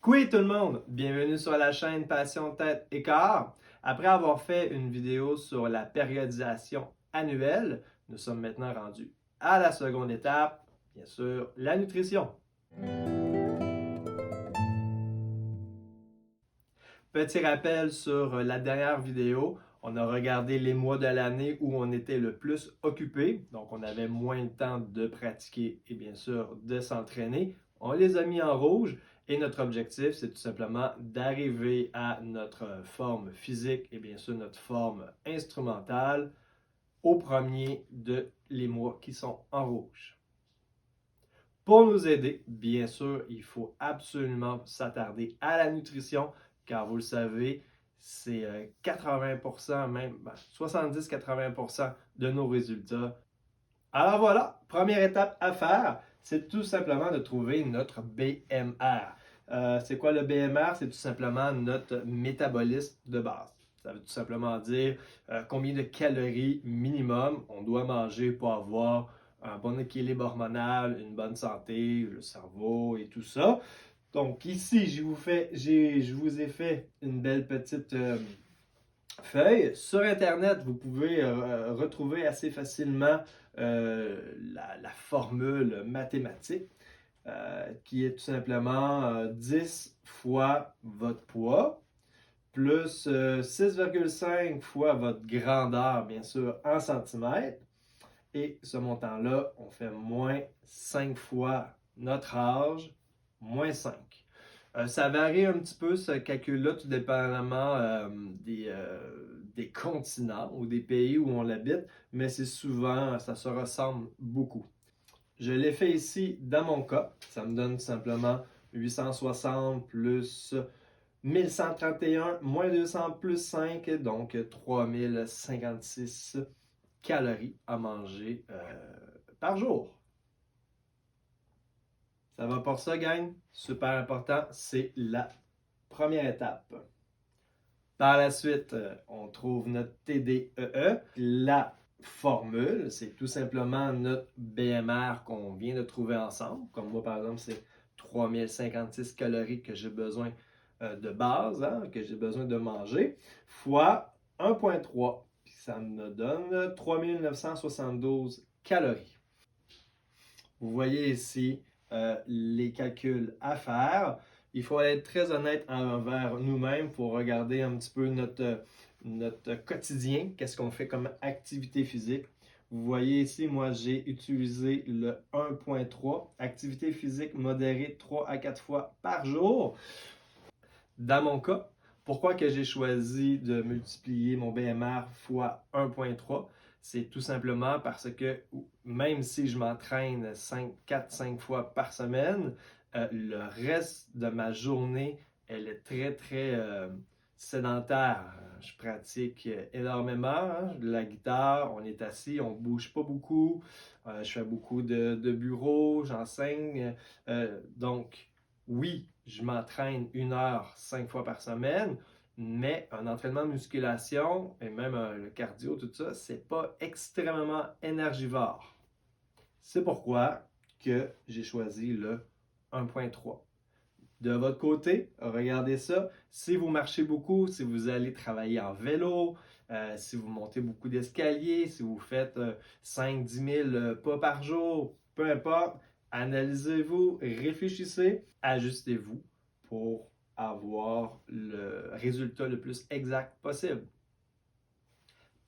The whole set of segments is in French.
Coucou tout le monde, bienvenue sur la chaîne Passion Tête et Corps. Après avoir fait une vidéo sur la périodisation annuelle, nous sommes maintenant rendus à la seconde étape, bien sûr, la nutrition. Petit rappel sur la dernière vidéo, on a regardé les mois de l'année où on était le plus occupé, donc on avait moins de temps de pratiquer et bien sûr de s'entraîner. On les a mis en rouge et notre objectif, c'est tout simplement d'arriver à notre forme physique et bien sûr notre forme instrumentale au premier de les mois qui sont en rouge. Pour nous aider, bien sûr, il faut absolument s'attarder à la nutrition, car vous le savez, c'est 80%, même 70-80% de nos résultats. Alors voilà, première étape à faire, c'est tout simplement de trouver notre BMR. C'est quoi le BMR? C'est tout simplement notre métabolisme de base. Ça veut tout simplement dire combien de calories minimum on doit manger pour avoir un bon équilibre hormonal, une bonne santé, le cerveau et tout ça. Donc ici, je vous ai fait une belle petite feuille. Sur Internet, vous pouvez retrouver assez facilement la formule mathématique qui est tout simplement 10 fois votre poids plus 6,5 fois votre grandeur, bien sûr, en centimètres. Et ce montant-là, on fait moins 5 fois notre âge, moins 5. Ça varie un petit peu, ce calcul-là, tout dépendamment des continents ou des pays où on habite, mais c'est souvent, ça se ressemble beaucoup. Je l'ai fait ici dans mon cas. Ça me donne tout simplement 860 plus 1131 moins 200 plus 5, donc 3056 calories à manger par jour. Ça va pour ça, gang? Super important, c'est la première étape. Par la suite, on trouve notre TDEE. La formule, c'est tout simplement notre BMR qu'on vient de trouver ensemble. Comme moi, par exemple, c'est 3056 calories que j'ai besoin de base, que j'ai besoin de manger, fois 1,3. Puis ça me donne 3972 calories. Vous voyez ici les calculs à faire. Il faut être très honnête envers nous-mêmes pour regarder un petit peu notre quotidien, qu'est-ce qu'on fait comme activité physique. Vous voyez ici, moi, j'ai utilisé le 1,3, activité physique modérée 3 à 4 fois par jour. Dans mon cas, pourquoi que j'ai choisi de multiplier mon BMR fois 1,3? C'est tout simplement parce que même si je m'entraîne 4-5 fois par semaine, le reste de ma journée, elle est très sédentaire. Je pratique énormément de la guitare, on est assis, on ne bouge pas beaucoup, je fais beaucoup de bureaux, j'enseigne. Donc, oui, je m'entraîne 1 heure 5 fois par semaine, mais un entraînement de musculation et même le cardio, tout ça, c'est pas extrêmement énergivore. C'est pourquoi que j'ai choisi le 1,3. De votre côté, regardez ça. Si vous marchez beaucoup, si vous allez travailler en vélo, si vous montez beaucoup d'escaliers, si vous faites 5-10 000 pas par jour, peu importe, analysez-vous, réfléchissez, ajustez-vous pour avoir le résultat le plus exact possible.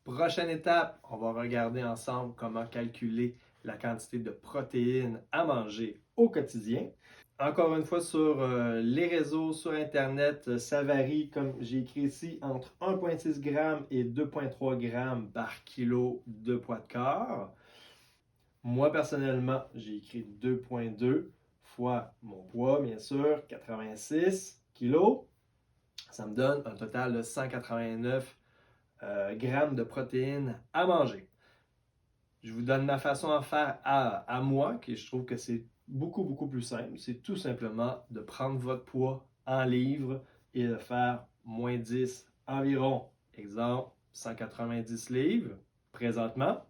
Prochaine étape, on va regarder ensemble comment calculer la quantité de protéines à manger au quotidien. Encore une fois, sur les réseaux, sur Internet, ça varie, comme j'ai écrit ici, entre 1,6 g et 2,3 g par kilo de poids de corps. Moi, personnellement, j'ai écrit 2,2 fois mon poids, bien sûr, 86 kg. Ça me donne un total de 189 grammes de protéines à manger. Je vous donne ma façon à faire à moi, que je trouve que c'est beaucoup plus simple. C'est tout simplement de prendre votre poids en livres et de faire moins 10 environ. Exemple, 190 livres. Présentement,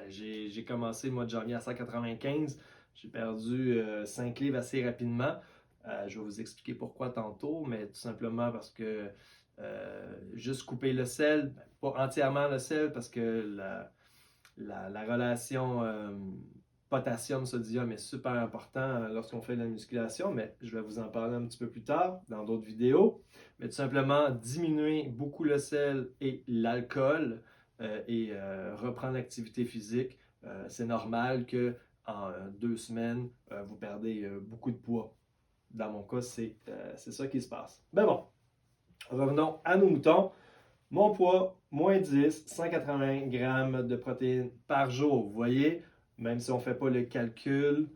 j'ai commencé le mois de janvier à 195. J'ai perdu 5 livres assez rapidement. Je vais vous expliquer pourquoi tantôt, mais tout simplement parce que juste couper le sel, pas entièrement le sel, parce que la relation potassium-sodium est super important lorsqu'on fait de la musculation, mais je vais vous en parler un petit peu plus tard dans d'autres vidéos. Mais tout simplement, diminuer beaucoup le sel et l'alcool reprendre l'activité physique, c'est normal que en 2 semaines, vous perdez beaucoup de poids. Dans mon cas, c'est ça qui se passe. Mais bon, revenons à nos moutons. Mon poids, moins 10, 180 grammes de protéines par jour. Vous voyez, même si on ne fait pas le calcul,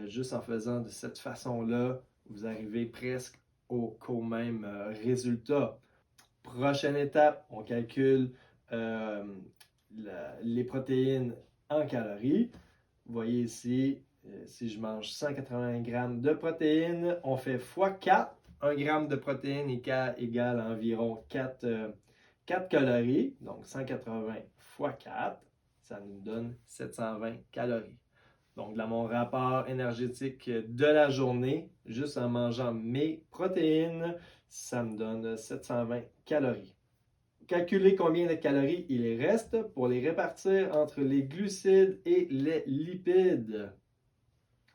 juste en faisant de cette façon-là, vous arrivez presque qu'au même résultat. Prochaine étape, on calcule euh, les protéines en calories. Vous voyez ici, si je mange 180 grammes de protéines, on fait x4. 1 gramme de protéines égale environ 4 calories. Donc 180 x 4, ça nous donne 720 calories. Donc, dans mon rapport énergétique de la journée, juste en mangeant mes protéines, ça me donne 720 calories. Calculer combien de calories il reste pour les répartir entre les glucides et les lipides.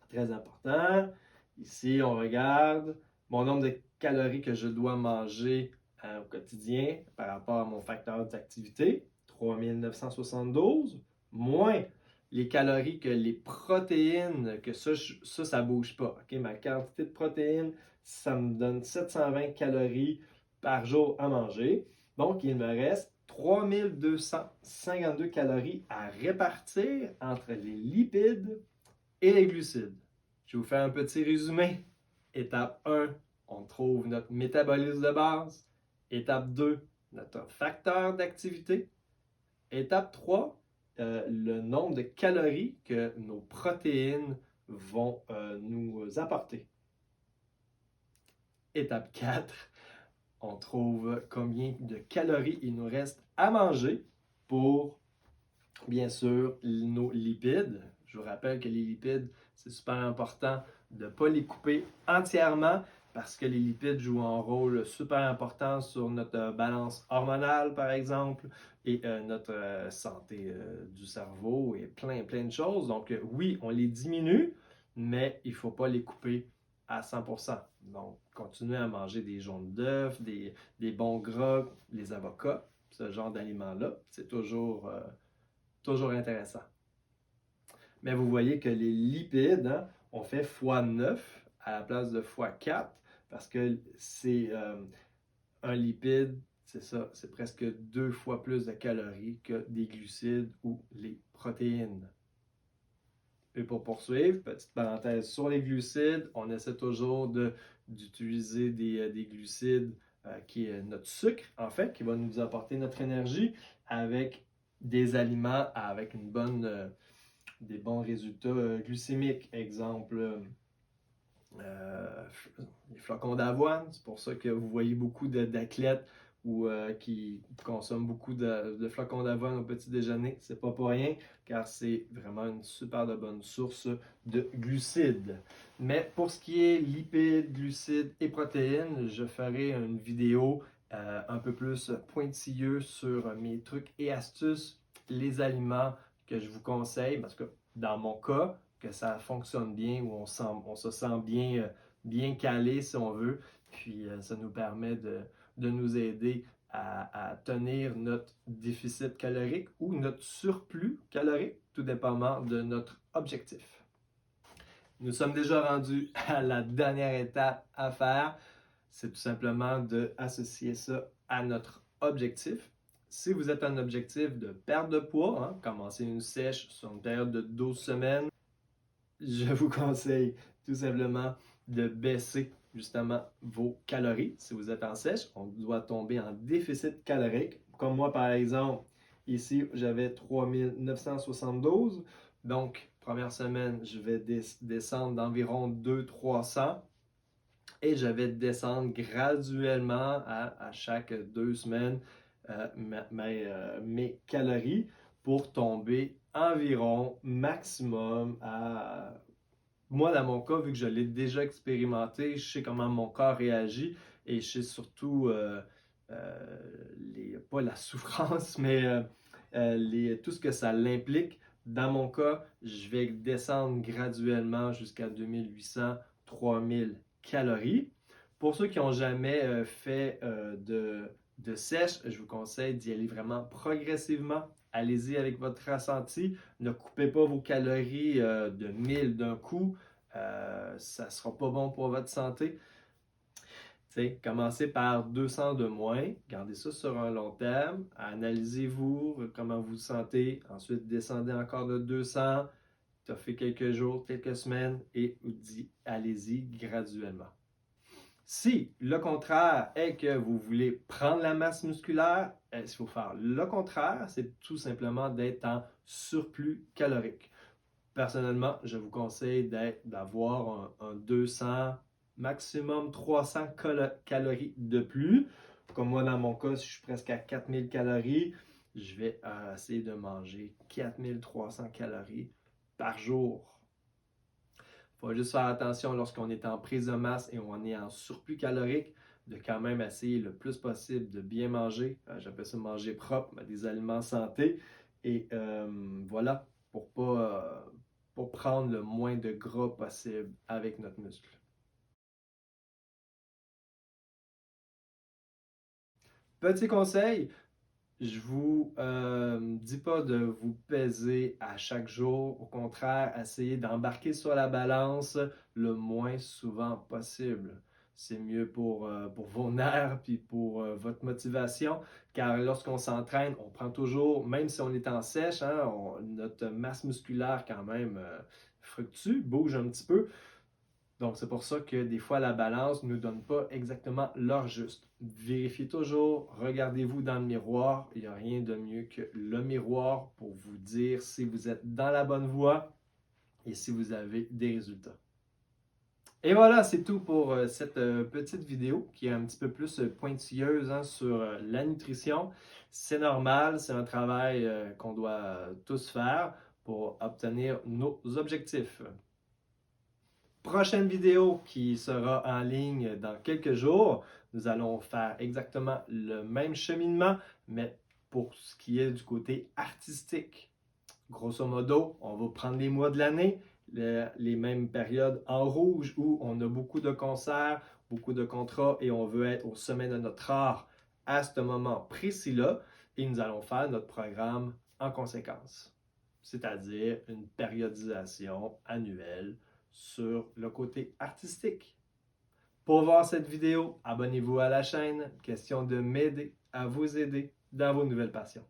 Très important. Ici, on regarde mon nombre de calories que je dois manger au quotidien par rapport à mon facteur d'activité, 3972, moins les calories que les protéines, que ça ne bouge pas. Okay? Ma quantité de protéines, ça me donne 720 calories par jour à manger. Donc, il me reste 3252 calories à répartir entre les lipides et les glucides. Je vais vous faire un petit résumé. Étape 1, on trouve notre métabolisme de base. Étape 2, notre facteur d'activité. Étape 3, le nombre de calories que nos protéines vont nous apporter. Étape 4, on trouve combien de calories il nous reste à manger pour, bien sûr, nos lipides. Je vous rappelle que les lipides, c'est super important de ne pas les couper entièrement parce que les lipides jouent un rôle super important sur notre balance hormonale, par exemple, et notre santé du cerveau et plein de choses. Donc, oui, on les diminue, mais il ne faut pas les couper à 100%. Donc, continuez à manger des jaunes d'œufs, des bons gras, les avocats, ce genre d'aliments-là. C'est toujours intéressant. Mais vous voyez que les lipides, hein, on fait x9 à la place de x4 parce que c'est un lipide, c'est ça, c'est presque 2 fois plus de calories que des glucides ou les protéines. Et pour poursuivre, petite parenthèse sur les glucides, on essaie toujours d'utiliser des glucides qui est notre sucre, en fait, qui va nous apporter notre énergie avec des aliments avec des bons résultats glycémiques. Exemple, les flocons d'avoine, c'est pour ça que vous voyez beaucoup d'athlètes qui consomment beaucoup de flocons d'avoine au petit déjeuner. C'est pas pour rien, car c'est vraiment une super de bonne source de glucides. Mais pour ce qui est lipides, glucides et protéines, je ferai une vidéo un peu plus pointilleuse sur mes trucs et astuces, les aliments que je vous conseille, parce que dans mon cas, que ça fonctionne bien, où on se sent bien calé, si on veut, puis ça nous permet de nous aider à tenir notre déficit calorique ou notre surplus calorique, tout dépendamment de notre objectif. Nous sommes déjà rendus à la dernière étape à faire, c'est tout simplement d'associer ça à notre objectif. Si vous êtes un objectif de perte de poids, hein, commencez une sèche sur une période de 12 semaines, je vous conseille tout simplement de baisser justement vos calories. Si vous êtes en sèche, on doit tomber en déficit calorique. Comme moi, par exemple, ici, j'avais 3972. Donc, première semaine, je vais descendre d'environ 200-300 et je vais descendre graduellement à chaque 2 semaines mes calories pour tomber environ maximum à moi, dans mon cas, vu que je l'ai déjà expérimenté, je sais comment mon corps réagit et je sais surtout pas la souffrance, mais tout ce que ça l'implique. Dans mon cas, je vais descendre graduellement jusqu'à 2800, 3000 calories. Pour ceux qui n'ont jamais fait de sèche, je vous conseille d'y aller vraiment progressivement. Allez-y avec votre ressenti. Ne coupez pas vos calories de 1000 d'un coup. Ça ne sera pas bon pour votre santé. T'sais, commencez par 200 de moins, gardez ça sur un long terme, analysez-vous comment vous vous sentez, ensuite descendez encore de 200, ça fait quelques jours, quelques semaines et allez-y graduellement. Si le contraire est que vous voulez prendre la masse musculaire, il faut faire le contraire, c'est tout simplement d'être en surplus calorique. Personnellement, je vous conseille d'avoir un 200, maximum 300 calories de plus. Comme moi, dans mon cas, si je suis presque à 4000 calories, je vais essayer de manger 4300 calories par jour. Il faut juste faire attention lorsqu'on est en prise de masse et on est en surplus calorique, de quand même essayer le plus possible de bien manger. J'appelle ça manger propre, des aliments santé. Et voilà, pour prendre le moins de gras possible avec notre muscle. Petit conseil, je vous dis pas de vous peser à chaque jour. Au contraire, essayez d'embarquer sur la balance le moins souvent possible. C'est mieux pour vos nerfs puis pour votre motivation. Car lorsqu'on s'entraîne, on prend toujours, même si on est en sèche, hein, notre masse musculaire quand même fluctue, bouge un petit peu. Donc, c'est pour ça que des fois, la balance ne nous donne pas exactement l'heure juste. Vérifiez toujours, regardez-vous dans le miroir. Il n'y a rien de mieux que le miroir pour vous dire si vous êtes dans la bonne voie et si vous avez des résultats. Et voilà, c'est tout pour cette petite vidéo qui est un petit peu plus pointilleuse hein, sur la nutrition. C'est normal, c'est un travail qu'on doit tous faire pour obtenir nos objectifs. Prochaine vidéo qui sera en ligne dans quelques jours. Nous allons faire exactement le même cheminement, mais pour ce qui est du côté artistique. Grosso modo, on va prendre les mois de l'année, les mêmes périodes en rouge où on a beaucoup de concerts, beaucoup de contrats et on veut être au sommet de notre art à ce moment précis-là et nous allons faire notre programme en conséquence, c'est-à-dire une périodisation annuelle sur le côté artistique. Pour voir cette vidéo, abonnez-vous à la chaîne. Question de m'aider à vous aider dans vos nouvelles passions.